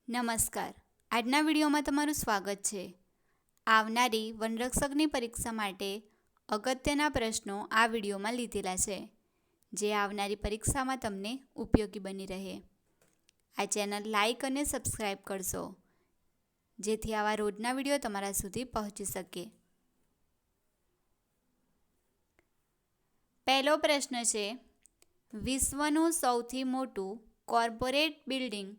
નમસ્કાર. આજના વિડીયોમાં તમારું સ્વાગત છે. આવનારી વનરક્ષકની પરીક્ષા માટે અગત્યના પ્રશ્નો આ વિડીયોમાં લીધેલા છે, જે આવનારી પરીક્ષામાં તમને ઉપયોગી બની રહે. આ ચેનલ લાઈક અને સબસ્ક્રાઈબ કરશો, જેથી આવા રોજના વિડીયો તમારા સુધી પહોંચી શકે. પહેલો પ્રશ્ન છે, વિશ્વનું સૌથી મોટું કોર્પોરેટ બિલ્ડિંગ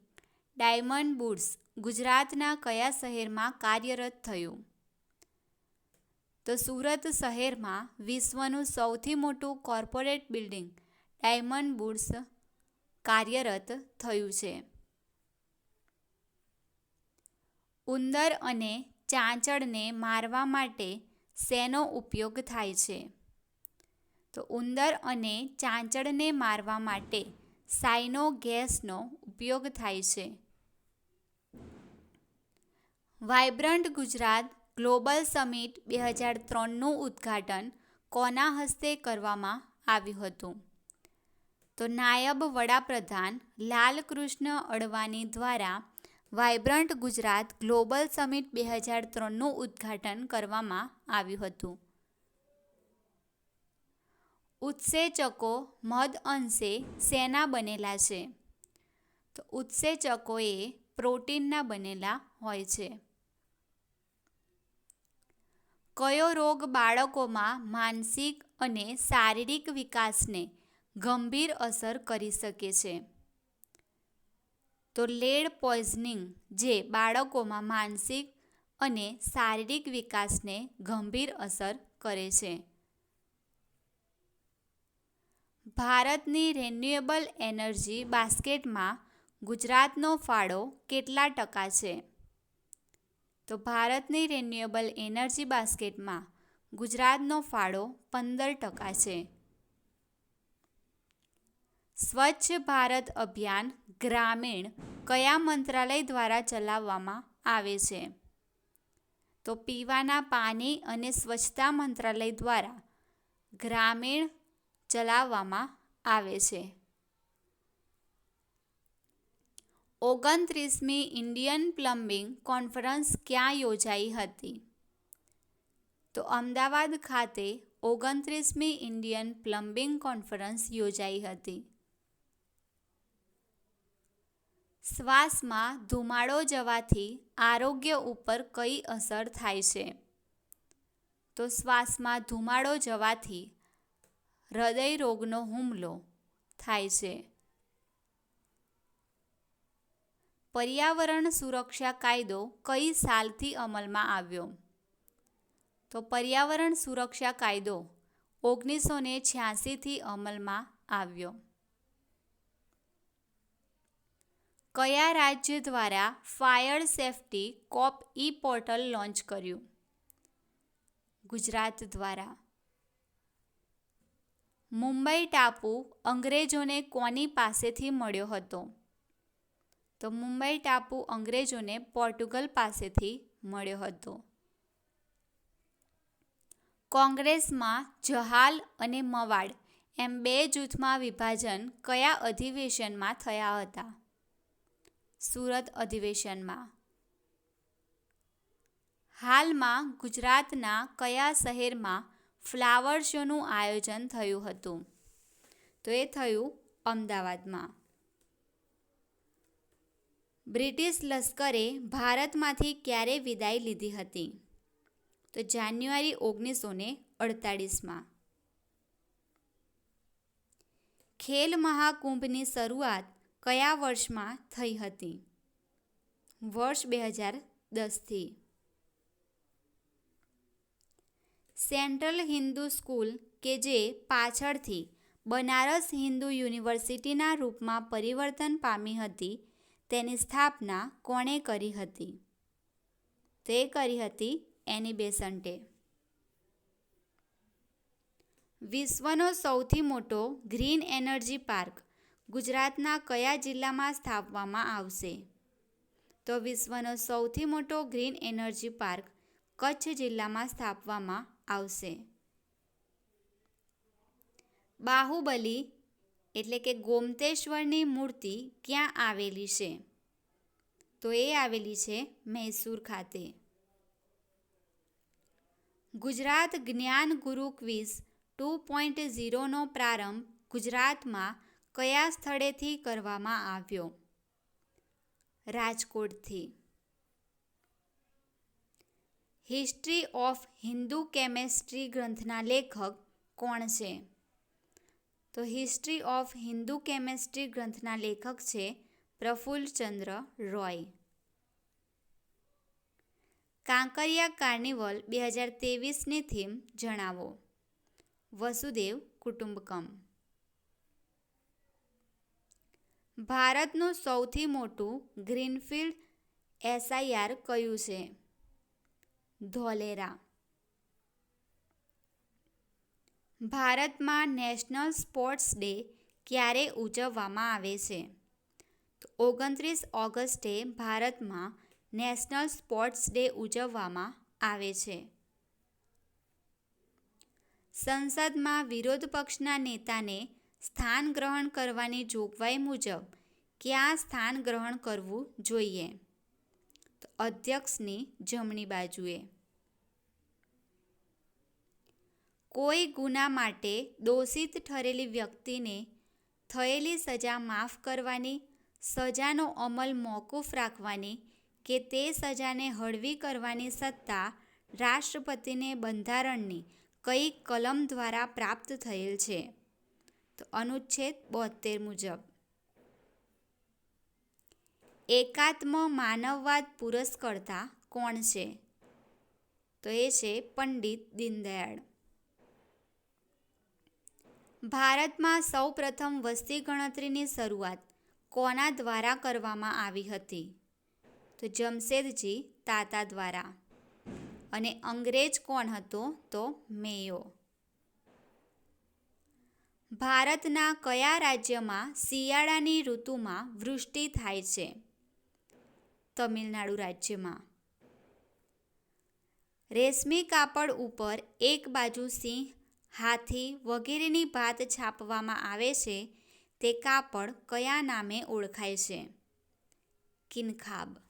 ડાયમંડ બુર્સ ગુજરાતના કયા શહેરમાં કાર્યરત થયું? તો સુરત શહેરમાં વિશ્વનું સૌથી મોટું કોર્પોરેટ બિલ્ડિંગ ડાયમંડ બુર્સ કાર્યરત થયું છે. ઉંદર અને ચાંચડને મારવા માટે શેનો ઉપયોગ થાય છે? તો ઉંદર અને ચાંચડને મારવા માટે સાયનો ગેસનો ઉપયોગ થાય છે. વાઇબ્રન્ટ ગુજરાત ગ્લોબલ સમિટ 2003નું ઉદ્ઘાટન કોના હસ્તે કરવામાં આવ્યું હતું? તો નાયબ વડાપ્રધાન લાલકૃષ્ણ અડવાણી દ્વારા વાઇબ્રન્ટ ગુજરાત ગ્લોબલ સમિટ 2003નું ઉદ્ઘાટન કરવામાં આવ્યું હતું. ઉત્સેચકો મહદ અંશે શેના બનેલા છે? તો ઉત્સેચકો એ પ્રોટીનના બનેલા હોય છે. કયો રોગ બાળકોમાં માનસિક અને શારીરિક વિકાસને ગંભીર અસર કરી શકે છે? તો લેડ પોઈઝનિંગ, જે બાળકોમાં માનસિક અને શારીરિક વિકાસને ગંભીર અસર કરે છે. ભારતની રિન્યુએબલ એનર્જી બાસ્કેટમાં ગુજરાતનો ફાળો કેટલા ટકા છે? તો ભારતની રિન્યુએબલ એનર્જી બાસ્કેટમાં ગુજરાતનો ફાળો 15% છે. સ્વચ્છ ભારત અભિયાન ગ્રામીણ કયા મંત્રાલય દ્વારા ચલાવવામાં આવે છે? તો પીવાના પાણી અને સ્વચ્છતા મંત્રાલય દ્વારા ગ્રામીણ ચલાવવામાં આવે છે. 29મી ઇન્ડિયન પ્લમ્બિંગ કોન્ફરન્સ ક્યાં યોજાઈ હતી? તો અમદાવાદ ખાતે 29મી ઇન્ડિયન પ્લમ્બિંગ કોન્ફરન્સ યોજાઈ હતી. શ્વાસમાં ધુમાડો જવાથી આરોગ્ય ઉપર કઈ અસર થાય છે? તો શ્વાસમાં ધુમાડો જવાથી હૃદય રોગનો હુમલો થાય છે. પર્યાવરણ સુરક્ષા કાયદો કઈ સાલથી અમલમાં આવ્યો? તો પર્યાવરણ સુરક્ષા કાયદો 1986થી અમલમાં આવ્યો. કયા રાજ્ય દ્વારા ફાયર સેફ્ટી કોપ પોર્ટલ લોન્ચ કર્યું? ગુજરાત દ્વારા. મુંબઈ ટાપુ અંગ્રેજોને કોની પાસેથી મળ્યો હતો? તો મુંબઈ ટાપુ અંગ્રેજોને પોર્ટુગલ પાસેથી મળ્યો હતો. કોંગ્રેસમાં જહાલ અને મવાડ એમ બે જૂથમાં વિભાજન કયા અધિવેશનમાં થયા હતા? સુરત અધિવેશનમાં. હાલમાં ગુજરાતના કયા શહેરમાં ફ્લાવર શોનું આયોજન થયું હતું? તો એ થયું અમદાવાદમાં. બ્રિટિશ લશ્કરે ભારતમાંથી ક્યારે વિદાય લીધી હતી? તો જાન્યુઆરી 1948માં. ખેલ મહાકુંભની શરૂઆત કયા વર્ષમાં થઈ હતી? વર્ષ 2010થી. સેન્ટ્રલ હિન્દુ સ્કૂલ કે જે પાછળથી બનારસ હિન્દુ યુનિવર્સિટીના રૂપમાં પરિવર્તન પામી હતી, તેની સ્થાપના કોણે કરી હતી? તે કરી હતી એની બેસન્ટે. વિશ્વનો સૌથી મોટો ગ્રીન એનર્જી પાર્ક ગુજરાતના કયા જિલ્લામાં સ્થાપવામાં આવશે? તો વિશ્વનો સૌથી મોટો ગ્રીન એનર્જી પાર્ક કચ્છ જિલ્લામાં સ્થાપવામાં આવશે. બાહુબલી એટલે કે ગોમતેશ્વરની મૂર્તિ ક્યાં આવેલી છે? તો એ આવેલી છે મૈસૂર ખાતે. ગુજરાત જ્ઞાન ગુરુ ક્વિઝ 2.0નો પ્રારંભ ગુજરાતમાં કયા સ્થળેથી કરવામાં આવ્યો? રાજકોટથી. હિસ્ટ્રી ઓફ હિન્દુ કેમેસ્ટ્રી ગ્રંથના લેખક કોણ છે? તો હિસ્ટ્રી ઓફ હિન્દુ કેમેસ્ટ્રી ગ્રંથના લેખક છે પ્રફુલ્લચંદ્ર રોય. કાંકરિયા કાર્નિવલ 2023ની થીમ જણાવો. વસુદેવ કુટુંબકમ. ભારતનું સૌથી મોટું ગ્રીનફિલ્ડ એસઆઈઆર કયું છે? ધોલેરા. ભારતમાં નેશનલ સ્પોર્ટ્સ ડે ક્યારે ઉજવવામાં આવે છે? તો 29 ઓગસ્ટે ભારતમાં નેશનલ સ્પોર્ટ્સ ડે ઉજવવામાં આવે છે. સંસદમાં વિરોધ પક્ષના નેતાને સ્થાન ગ્રહણ કરવાની જોગવાઈ મુજબ ક્યાં સ્થાન ગ્રહણ કરવું જોઈએ? તો અધ્યક્ષની જમણી બાજુએ. કોઈ ગુના માટે દોષિત ઠરેલી વ્યક્તિને થયેલી સજા માફ કરવાની, સજાનો અમલ મોકૂફ રાખવાની કે તે સજાને હળવી કરવાની સત્તા રાષ્ટ્રપતિને બંધારણની કઈ કલમ દ્વારા પ્રાપ્ત થયેલ છે? તો અનુચ્છેદ 72 મુજબ. એકાત્મ માનવવાદ પુરસ્કર્તા કોણ છે? તો એ છે પંડિત દીનદયાળ. ભારતમાં સૌપ્રથમ વસ્તી ગણતરીની શરૂઆત કોના દ્વારા કરવામાં આવી હતી? તો જમશેદજી તાતા દ્વારા. અને અંગ્રેજ કોણ હતો? તો મેયો. ભારતના કયા રાજ્યમાં શિયાળાની ઋતુમાં વૃષ્ટિ થાય છે? તમિલનાડુ રાજ્યમાં. રેશમી કાપડ ઉપર એક બાજુ સિંહ, હાથી વગેરેની ભાત છાપવામાં આવે છે તે કાપડ કયા નામે ઓળખાય છે? કિનખાબ.